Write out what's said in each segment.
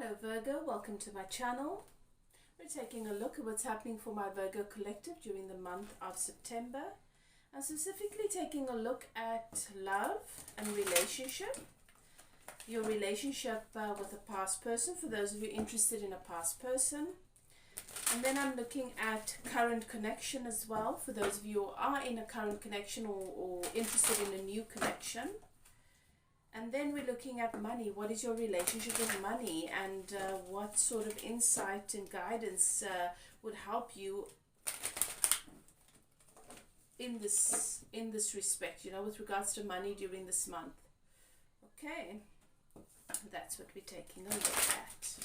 Hello Virgo, welcome to my channel. We're taking a look at what's happening for my Virgo collective during the month of September. I'm specifically taking a look at love and relationship. Your relationship with a past person, for those of you interested in a past person. And then I'm looking at current connection as well, for those of you who are in a current connection or interested in a new connection. And then we're looking at money. What is your relationship with money, and what sort of insight and guidance would help you in this respect, with regards to money during this month. Okay, that's what we're taking a look at.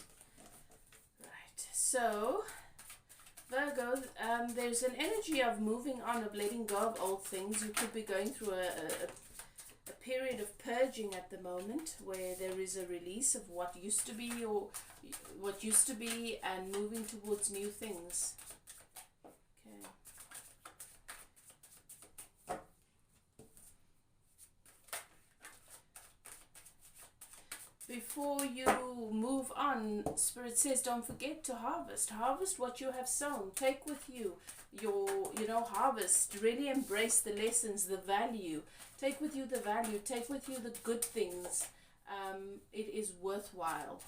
Right, so Virgo, there's an energy of moving on, of letting go of old things. You could be going through a period of purging at the moment, where there is a release of what used to be and moving towards new things. Okay. Before you move on, Spirit says don't forget to harvest what you have sown. Take with you your harvest. Really embrace the lessons, the value. Take with you the value, take with you the good things. It is worthwhile.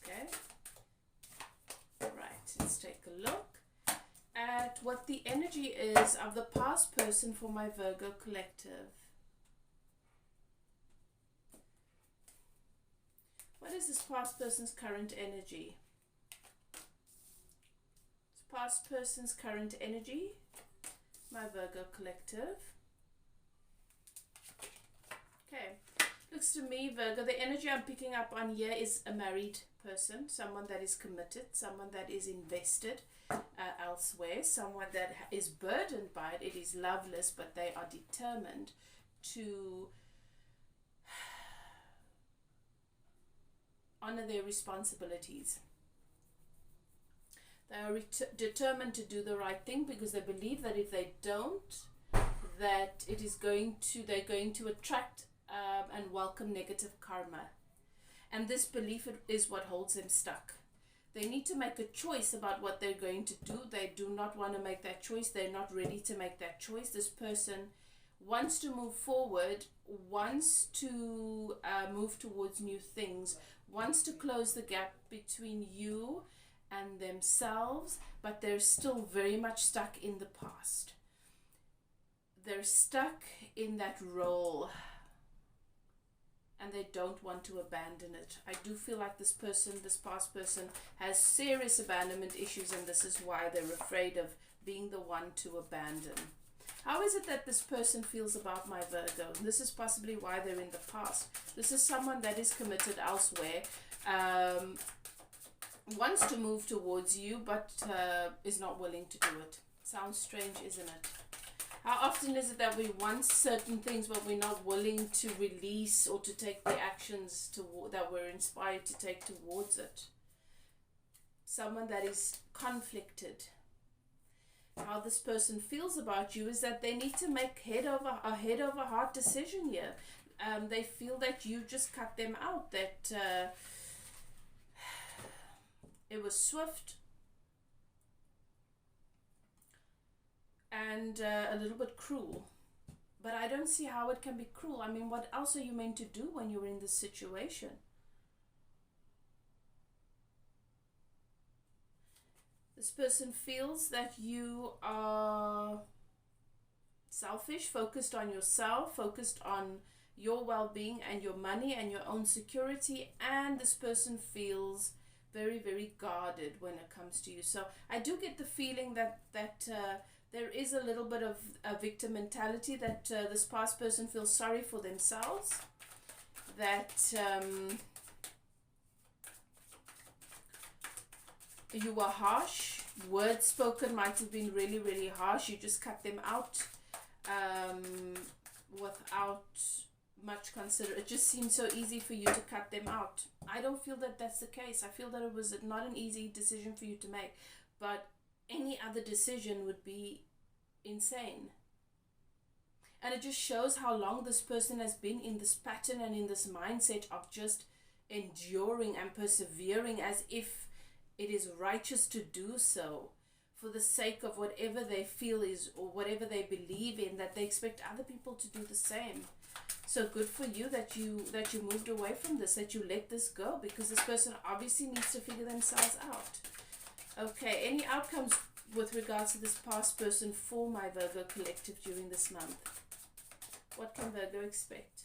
Okay? Alright, let's take a look at what the energy is of the past person for my Virgo collective. What is this past person's current energy? This past person's current energy, my Virgo collective. Okay, looks to me, Virgo, the energy I'm picking up on here is a married person, someone that is committed, someone that is invested elsewhere, someone that is burdened by it. It is loveless, but they are determined to honor their responsibilities. They are determined to do the right thing, because they believe that if they don't, that they're going to attract and welcome negative karma. And this belief is what holds them stuck. They need to make a choice about what they're going to do. They do not want to make that choice. They're not ready to make that choice. This person wants to move forward, wants to move towards new things, wants to close the gap between you and themselves, but they're still very much stuck in the past. They're stuck in that role, and they don't want to abandon it. I do feel like this past person has serious abandonment issues, and this is why they're afraid of being the one to abandon. How is it that this person feels about my Virgo? This is possibly why they're in the past. This is someone that is committed elsewhere, wants to move towards you, but is not willing to do it. Sounds strange, isn't it? How often is it that we want certain things, but we're not willing to release or to take the actions that we're inspired to take towards it? Someone that is conflicted. How this person feels about you is that they need to make a head over heart decision here. They feel that you just cut them out, that it was swift and a little bit cruel. But I don't see how it can be cruel. I mean, what else are you meant to do when you're in this situation? This person feels that you are selfish, focused on yourself, focused on your well-being and your money and your own security, and this person feels very, very guarded when it comes to you. So I do get the feeling that there is a little bit of a victim mentality, that this past person feels sorry for themselves, that you were harsh. Words spoken might have been really, really harsh. You just cut them out without much consider. It just seemed so easy for you to cut them out. I don't feel that that's the case. I feel that it was not an easy decision for you to make, but any other decision would be insane. And it just shows how long this person has been in this pattern and in this mindset of just enduring and persevering as if it is righteous to do so, for the sake of whatever they feel is, or whatever they believe in, that they expect other people to do the same. So good for you that you moved away from this, that you let this go, because this person obviously needs to figure themselves out. Okay, any outcomes with regards to this past person for my Virgo collective during this month? What can Virgo expect?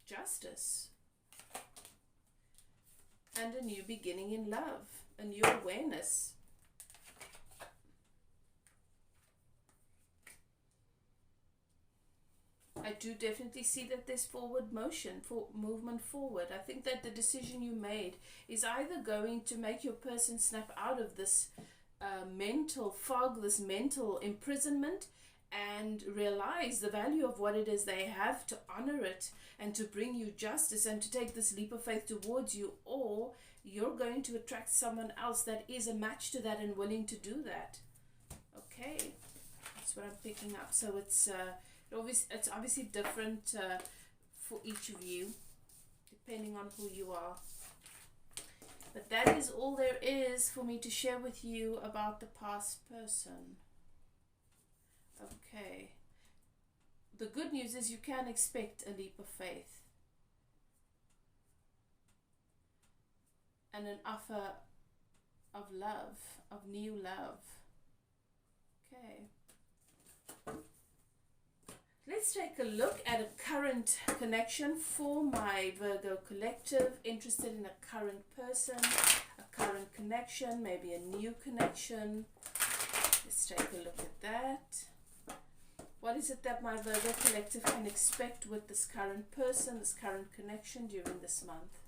Justice. And a new beginning in love, a new awareness. I do definitely see that there's forward motion, for movement forward. I think that the decision you made is either going to make your person snap out of this mental fog, this mental imprisonment, and realize the value of what it is they have, to honor it and to bring you justice and to take this leap of faith towards you, or you're going to attract someone else that is a match to that and willing to do that. Okay, that's what I'm picking up. So it's obviously different for each of you, depending on who you are. But that is all there is for me to share with you about the past person. Okay. The good news is you can expect a leap of faith and an offer of love, of new love. Okay. Let's take a look at a current connection for my Virgo collective, interested in a current person, a current connection, maybe a new connection. Let's take a look at that. What is it that my Virgo collective can expect with this current person, this current connection during this month?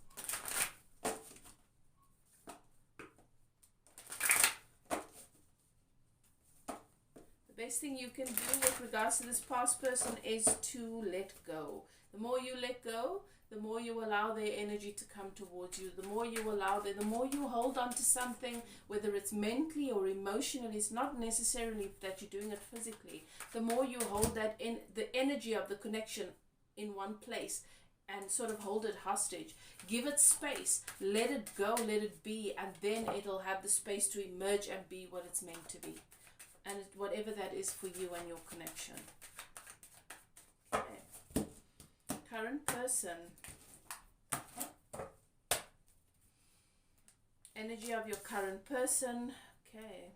The best thing you can do with regards to this past person is to let go. The more you let go, the more you allow their energy to come towards you. The more you allow them, the more you hold on to something, whether it's mentally or emotionally. It's not necessarily that you're doing it physically. The more you hold that in the energy of the connection in one place and sort of hold it hostage, give it space, let it go, let it be, and then it'll have the space to emerge and be what it's meant to be. And whatever that is for you and your connection. Okay. Current person. Energy of your current person. Okay.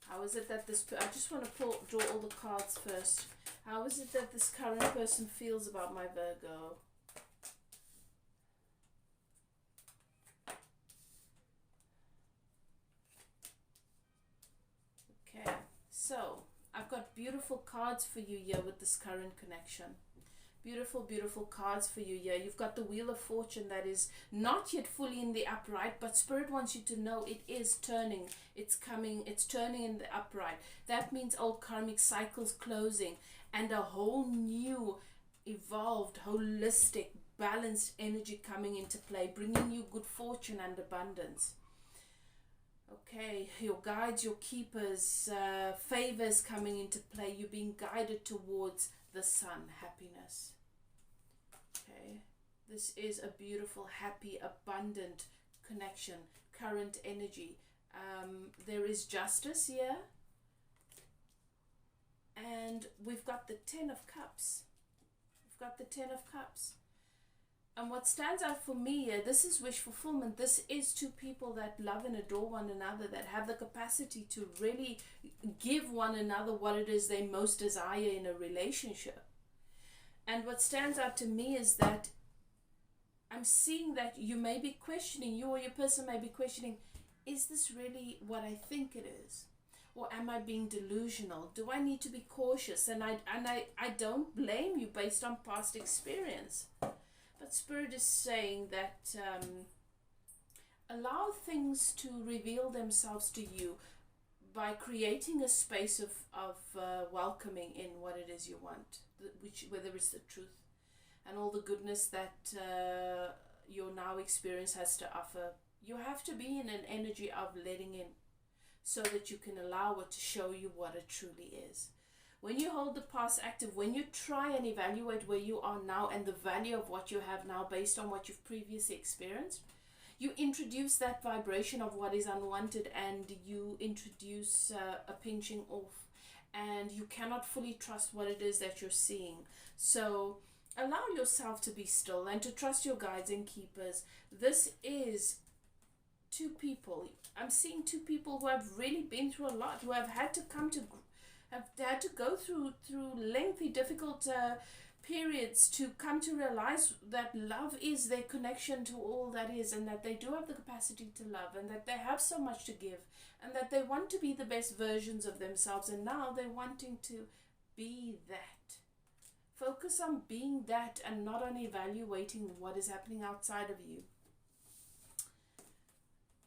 How is it that this... I just want to draw all the cards first. How is it that this current person feels about my Virgo? Okay, so I've got beautiful cards for you here with this current connection. Beautiful, beautiful cards for you here. You've got the Wheel of Fortune that is not yet fully in the upright, but Spirit wants you to know it is turning. It's coming. It's turning in the upright. That means old karmic cycles closing and a whole new, evolved, holistic, balanced energy coming into play, bringing you good fortune and abundance. Okay, your guides, your keepers, favors coming into play. You're being guided towards the sun, happiness. Okay, this is a beautiful, happy, abundant connection, current energy. There is justice here. And we've got the Ten of Cups. We've got the Ten of Cups. And what stands out for me here, this is wish fulfillment. This is two people that love and adore one another, that have the capacity to really give one another what it is they most desire in a relationship. And what stands out to me is that I'm seeing that you may be questioning, you or your person may be questioning, is this really what I think it is? Or am I being delusional? Do I need to be cautious? And I don't blame you based on past experience. But Spirit is saying that allow things to reveal themselves to you by creating a space of welcoming in what it is you want, whether it's the truth and all the goodness that your now experience has to offer. You have to be in an energy of letting in so that you can allow it to show you what it truly is. When you hold the past active, when you try and evaluate where you are now and the value of what you have now based on what you've previously experienced, you introduce that vibration of what is unwanted, and you introduce a pinching off, and you cannot fully trust what it is that you're seeing. So allow yourself to be still and to trust your guides and keepers. This is two people. I'm seeing two people who have really been through a lot, who have had to go through lengthy, difficult periods to come to realize that love is their connection to all that is, and that they do have the capacity to love, and that they have so much to give, and that they want to be the best versions of themselves, and now they're wanting to be that. Focus on being that and not on evaluating what is happening outside of you.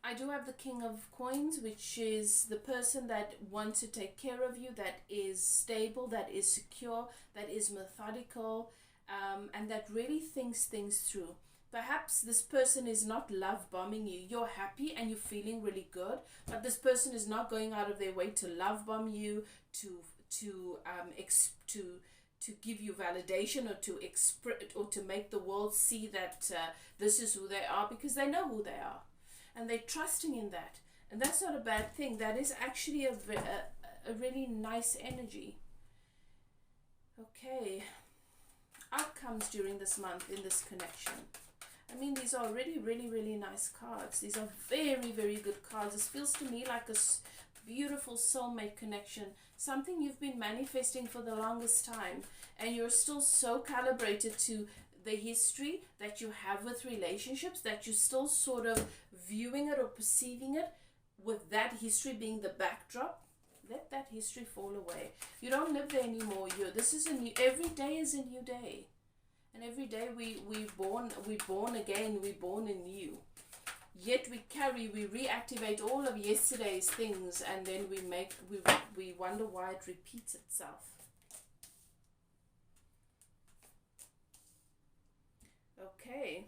I do have the King of Coins, which is the person that wants to take care of you, that is stable, that is secure, that is methodical, and that really thinks things through. Perhaps this person is not love bombing you. You're happy and you're feeling really good, but this person is not going out of their way to love bomb you, to give you validation, or to make the world see that this is who they are, because they know who they are. And they're trusting in that. And that's not a bad thing. That is actually a really nice energy. Okay. Outcomes during this month in this connection. I mean, these are really, really, really nice cards. These are very, very good cards. This feels to me like a beautiful soulmate connection. Something you've been manifesting for the longest time. And you're still so calibrated to the history that you have with relationships, that you're still sort of viewing it or perceiving it with that history being the backdrop. Let that history fall away. You don't live there anymore. This is every day is a new day, and every day we're born again. We're born anew. Yet we reactivate all of yesterday's things, and then we wonder why it repeats itself. Okay.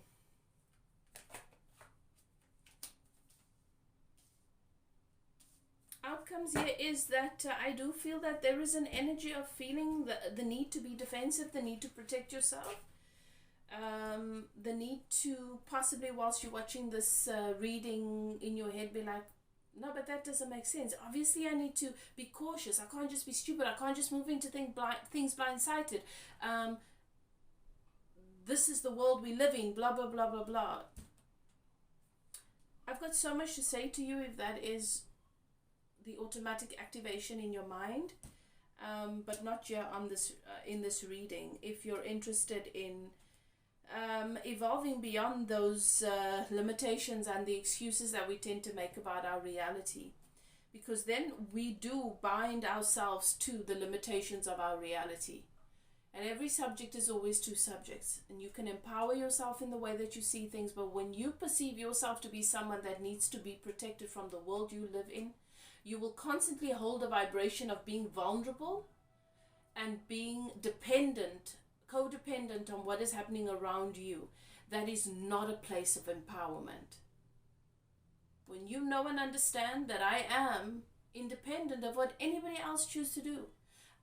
Outcomes here is that I do feel that there is an energy of feeling the need to be defensive, the need to protect yourself, the need to possibly, whilst you're watching this reading in your head, be like, no, but that doesn't make sense. Obviously, I need to be cautious. I can't just be stupid. I can't just move into things blindsided. This is the world we live in, blah, blah, blah, blah, blah. I've got so much to say to you if that is the automatic activation in your mind, but not here on this in this reading. If you're interested in evolving beyond those limitations and the excuses that we tend to make about our reality, because then we do bind ourselves to the limitations of our reality. And every subject is always two subjects. And you can empower yourself in the way that you see things. But when you perceive yourself to be someone that needs to be protected from the world you live in, you will constantly hold a vibration of being vulnerable and being codependent on what is happening around you. That is not a place of empowerment. When you know and understand that I am independent of what anybody else chooses to do,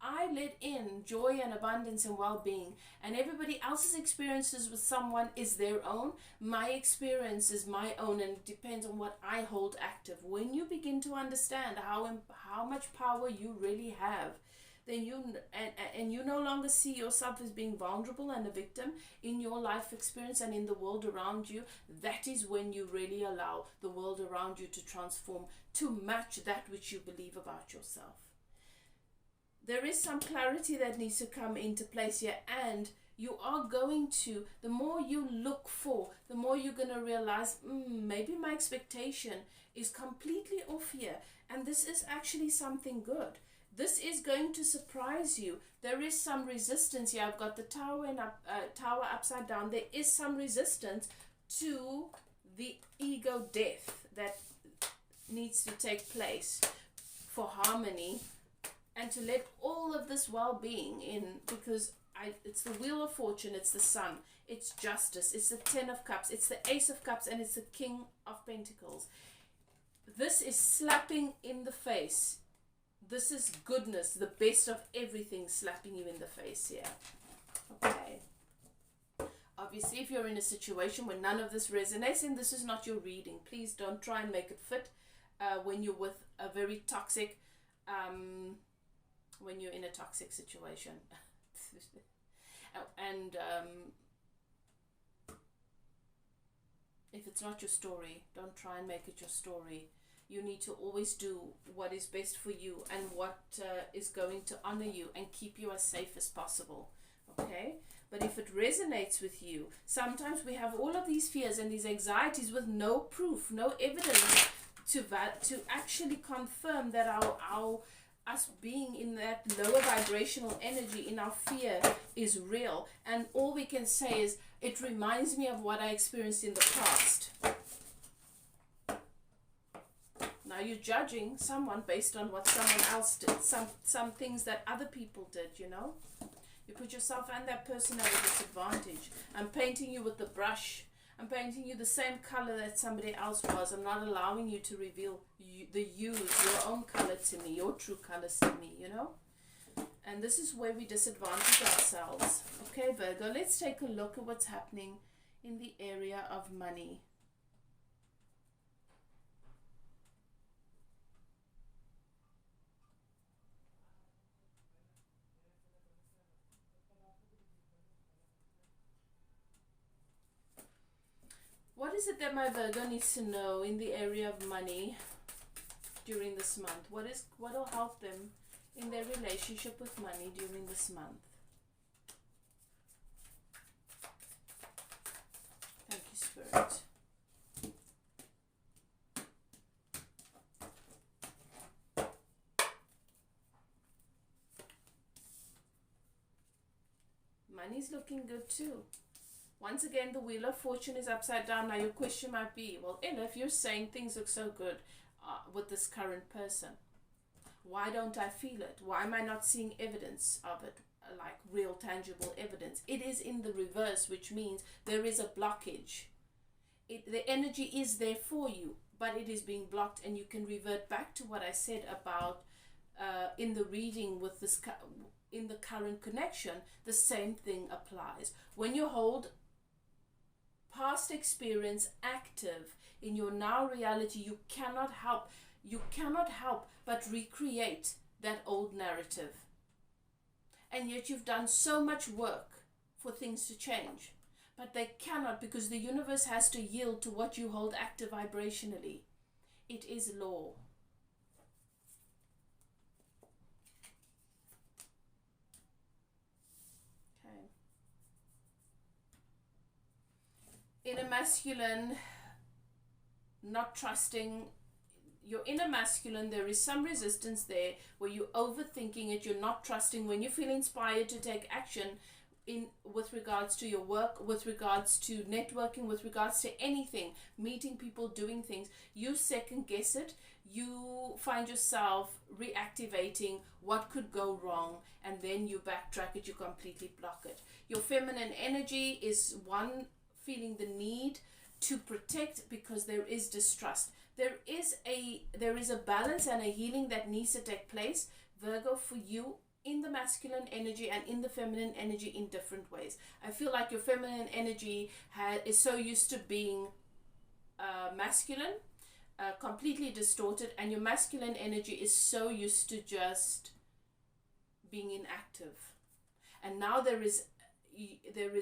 I let in joy and abundance and well-being, and everybody else's experiences with someone is their own. My experience is my own, and it depends on what I hold active. When you begin to understand how much power you really have, then you no longer see yourself as being vulnerable and a victim in your life experience and in the world around you. That is when you really allow the world around you to transform to match that which you believe about yourself. There is some clarity that needs to come into place here, and you are going to, the more you look for, the more you're going to realize, maybe my expectation is completely off here, and this is actually something good. This is going to surprise you. There is some resistance here. I've got the tower and tower upside down. There is some resistance to the ego death that needs to take place for harmony, and to let all of this well-being in, because it's the Wheel of Fortune, it's the Sun, it's Justice, it's the Ten of Cups, it's the Ace of Cups, and it's the King of Pentacles. This is slapping in the face this is goodness, the best of everything slapping you in the face here. Okay. Obviously, if you're in a situation where none of this resonates, then this is not your reading. Please don't try and make it fit when you're with a very toxic, when you're in a toxic situation. And if it's not your story, don't try and make it your story. You need to always do what is best for you and what is going to honor you and keep you as safe as possible. Okay? But if it resonates with you, sometimes we have all of these fears and these anxieties with no proof, no evidence to actually confirm that us being in that lower vibrational energy in our fear is real. And all we can say is, it reminds me of what I experienced in the past. Now you're judging someone based on what someone else did, some things that other people did, you know. You put yourself and that person at a disadvantage. I'm painting you with the brush. I'm painting you the same color that somebody else was. I'm not allowing you to reveal your own color to me, your true colors to me, you know. And this is where we disadvantage ourselves. Okay, Virgo, let's take a look at what's happening in the area of money. What is it that my Virgo needs to know in the area of money during this month? What will help them in their relationship with money during this month? Thank you, Spirit. Money's looking good too. Once again, the Wheel of Fortune is upside down. Now your question might be, well, Ella, if you're saying things look so good with this current person, why don't I feel it? Why am I not seeing evidence of it, like real tangible evidence? It is in the reverse, which means there is a blockage. The energy is there for you, but it is being blocked, and you can revert back to what I said about in the reading with this, in the current connection, the same thing applies. When you hold past experience active in your now reality, you cannot help but recreate that old narrative. And yet you've done so much work for things to change, but they cannot, because the universe has to yield to what you hold active vibrationally. It is law. Inner masculine, not trusting. Your inner masculine, there is some resistance there where you're overthinking it, you're not trusting. When you feel inspired to take action with regards to your work, with regards to networking, with regards to anything, meeting people, doing things, you second guess it. You find yourself reactivating what could go wrong, and then you backtrack it, you completely block it. Your feminine energy is one, feeling the need to protect because there is distrust. There is a balance and a healing that needs to take place, Virgo, for you in the masculine energy and in the feminine energy in different ways. I feel like your feminine energy is so used to being masculine, completely distorted, and your masculine energy is so used to just being inactive. And now there is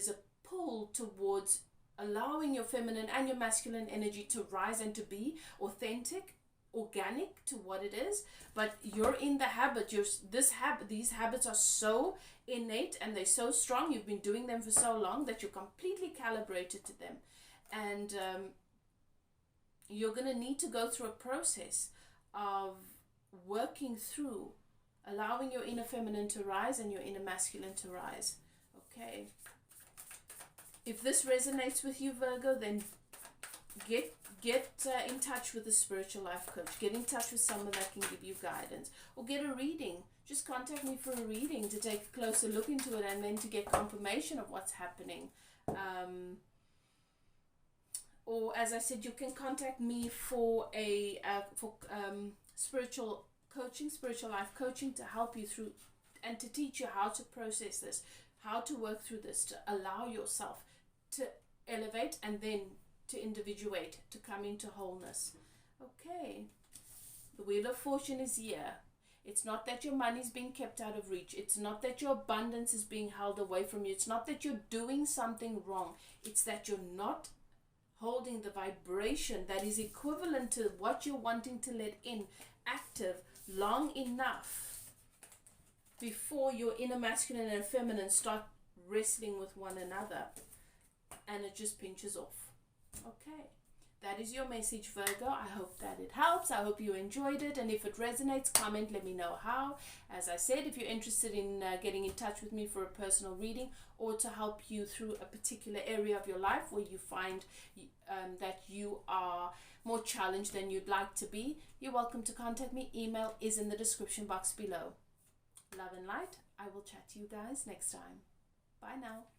a pull towards allowing your feminine and your masculine energy to rise and to be authentic, organic to what it is. But you're in the habit, these habits are so innate and they're so strong, you've been doing them for so long that you're completely calibrated to them. And you're going to need to go through a process of working through allowing your inner feminine to rise and your inner masculine to rise. Okay. If this resonates with you, Virgo, then get in touch with a spiritual life coach. Get in touch with someone that can give you guidance. Or get a reading. Just contact me for a reading to take a closer look into it and then to get confirmation of what's happening. Or as I said, you can contact me for a spiritual coaching, spiritual life coaching, to help you through and to teach you how to process this, how to work through this, to allow yourself to elevate and then to individuate, to come into wholeness. Okay, the Wheel of Fortune is here. It's not that your money is being kept out of reach. It's not that your abundance is being held away from you. It's not that you're doing something wrong. It's that you're not holding the vibration that is equivalent to what you're wanting to let in active long enough before your inner masculine and feminine start wrestling with one another and it just pinches off. Okay, that is your message, Virgo. I hope that it helps. I hope you enjoyed it, and if it resonates, comment, let me know how. As I said, if you're interested in getting in touch with me for a personal reading or to help you through a particular area of your life where you find that you are more challenged than you'd like to be, you're welcome to contact me. Email is in the description box below. Love and light. I will chat to you guys next time. Bye now.